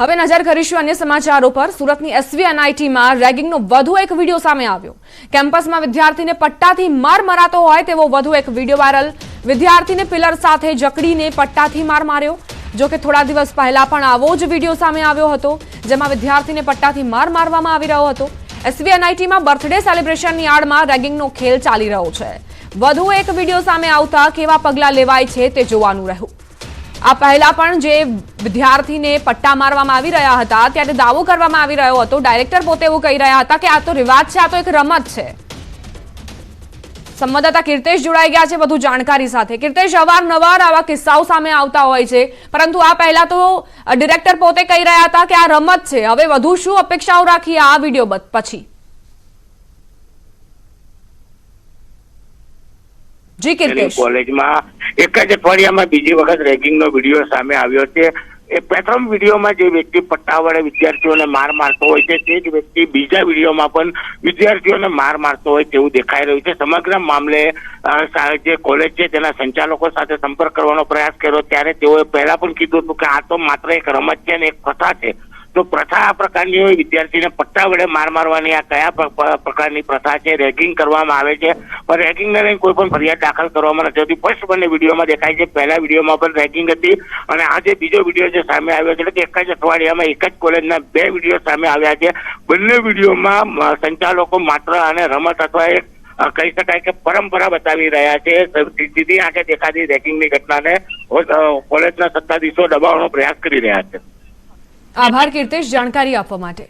હવે નજર કરીશું અન્ય સમાચારો પર। સુરતની એસવીએનઆઈટી માં રેગિંગનો વધુ એક વિડિયો સામે આવ્યો। કેમ્પસમાં વિદ્યાર્થીને પટ્ટાથી માર મરાતો હોય તેવો વધુ એક વિડિયો વાયરલ। વિદ્યાર્થીને પિલર સાથે જકડીને પટ્ટાથી માર માર્યો। જો કે થોડા દિવસ પહેલા પણ આવો જ વિડિયો સામે આવ્યો હતો, જેમાં વિદ્યાર્થીને પટ્ટાથી માર મારવામાં આવી રહ્યો હતો। એસવીએનઆઈટીમાં બર્થડે સેલિબ્રેશનની આડમાં રેગિંગનો ખેલ ચાલી રહ્યો છે। વધુ એક વિડિયો સામે આવતા કેવા પગલાં લેવાય છે તે જોવાનું રહ્યું। આ પહેલા પણ જે વિદ્યાર્થીને પટ્ટા મારવામાં આવી રહ્યા હતા ત્યારે દાવો કરવામાં આવી રહ્યો હતો, ડાયરેક્ટર પોતે એવું કહી રહ્યા હતા કે આ તો રિવાજ છે, આ તો એક રમત છે। સંવાદદાતા કીર્તેશ જોડાઈ ગયા છે વધુ જાણકારી સાથે। કીર્તેશ, અવારનવાર આવા કિસ્સાઓ સામે આવતા હોય છે, પરંતુ આ પહેલા તો ડિરેક્ટર પોતે કહી રહ્યા હતા કે આ રમત છે। હવે વધુ શું અપેક્ષાઓ રાખી આ વિડીયો પછી? જી કીર્તેશ, કોલેજમાં એક જ અઠવાડિયામાં બીજી વખત રેગિંગનો વિડીયો સામે આવ્યો છે। એ પ્રથમ વિડીયોમાં જે વ્યક્તિ પટ્ટા વડે વિદ્યાર્થીઓને માર મારતો હોય છે તે જ વ્યક્તિ બીજા વિડીયોમાં પણ વિદ્યાર્થીઓને માર મારતો હોય તેવું દેખાઈ રહ્યું છે। સમગ્ર મામલે જે કોલેજ છે તેના સંચાલકો સાથે સંપર્ક કરવાનો પ્રયાસ કર્યો ત્યારે તેઓએ પહેલા પણ કીધું હતું કે આ તો માત્ર એક રમત છે અને એક પ્રથા છે। તો પ્રથા આ પ્રકારની હોય, વિદ્યાર્થીને પટ્ટા વડે માર મારવાની આ કયા પ્રકારની પ્રથા છે? રેગિંગ કરવામાં આવે છે, પણ રેગિંગને લઈને કોઈ પણ ફરિયાદ દાખલ કરવામાં નથી હોતી। ફર્સ્ટ બંને વિડીયોમાં દેખાય છે, પહેલા વિડીયોમાં પણ રેગિંગ હતી અને આ જે બીજો વિડીયો જે સામે આવ્યો છે, એટલે કે એક જ અઠવાડિયામાં એક જ કોલેજના બે વિડીયો સામે આવ્યા છે। બંને વિડીયોમાં સંચાલકો માત્ર અને રમત અથવા એક કહી શકાય કે પરંપરા બતાવી રહ્યા છે। સીધી આંખે દેખાતી રેગિંગની ઘટનાને કોલેજના સત્તાધીશો દબાવવાનો પ્રયાસ કરી રહ્યા છે। આભાર કીર્તેશ જાણકારી આપવા માટે।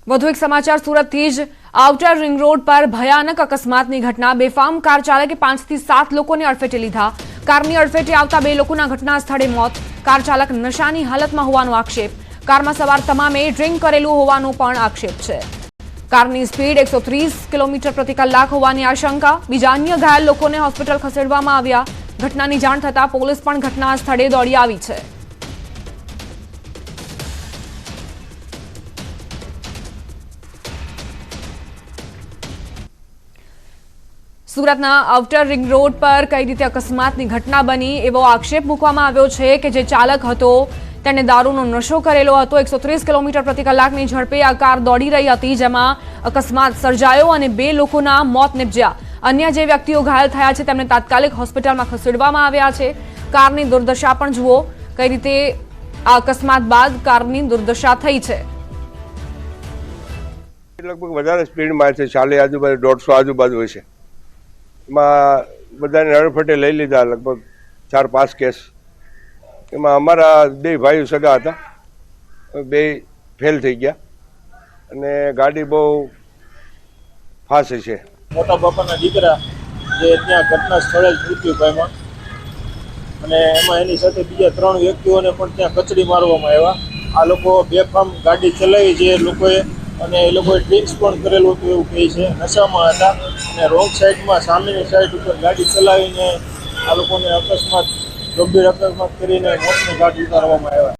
વધુ એક સમાચાર સુરતથી જ। આઉટર રિંગ રોડ પર ભયાનક અકસ્માતની ઘટના। બેફામ કાર ચાલકે 5 થી 7 લોકોને અડફેટે લીધા। કારની અડફેટે આવતા 2 લોકોના ઘટના સ્થળે મોત। કાર ચાલક નશાની હાલતમાં હોવાનો આક્ષેપ। કારમાં સવાર તમામે ડ્રિંક કરેલું હોવાનો પણ આક્ષેપ છે। કારની સ્પીડ 130 કિલોમીટર પ્રતિ કલાક હોવાની આશંકા। બીજા અન્ય ઘાયલ લોકોને હોસ્પિટલ ખસેડવામાં આવ્યા। ઘટનાની જાણ થતાં પોલીસ પણ ઘટના સ્થળે દોડી આવી છે। સુરતના આઉટર રિંગ રોડ પર કઈ રીતે અકસ્માતની ઘટના બની એવો આક્ષેપ મૂકવામાં આવ્યો છે કે જે ચાલક હતો તેણે દારૂનો નશો કરેલો હતો। 130 કિલોમીટર પ્રતિ કલાકની ઝડપે આ કાર દોડી રહી હતી, જેમાં અકસ્માત સર્જાયો અને 2 લોકોના મોત નિપજ્યા। અન્ય જે વ્યક્તિઓ ઘાયલ થયા છે તેમને તાત્કાલિક હોસ્પિટલમાં ખસેડવામાં આવ્યા છે। કારની દુર્દશા પણ જુઓ, કઈ રીતે આ અકસ્માત બાદ કારની દુર્દશા થઈ છે। લગભગ વધારે સ્પીડમાં છે, 40 આજુબાજુ 150 આજુબાજુ હોય છે। એમાં બધાને અડફેટે લઈ લીધા, લગભગ 4-5 કેસ। એમાં અમારા 2 ભાઈઓ સગા હતા, 2 ફેલ થઈ ગયા અને ગાડી બહુ ફાસ્ટ છે। મોટા બાપાના દીકરા જે ત્યાં ઘટના સ્થળે જ મૃત્યુ પામ્યા અને એમાં એની સાથે બીજા 3 વ્યક્તિઓને પણ ત્યાં કચડી મારવામાં આવ્યા। આ લોકો બેફામ ગાડી ચલાવી છે લોકોએ, અને એ લોકોએ ડ્રિંક્સ પણ કરેલું હતું એવું કહે છે। નશામાં હતા અને રોંગ સાઈડમાં સામેની સાઈડ ઉપર ગાડી ચલાવીને આ લોકોને ગંભીર અકસ્માત કરીને મોતને ઘાટ ઉતારવામાં આવ્યા।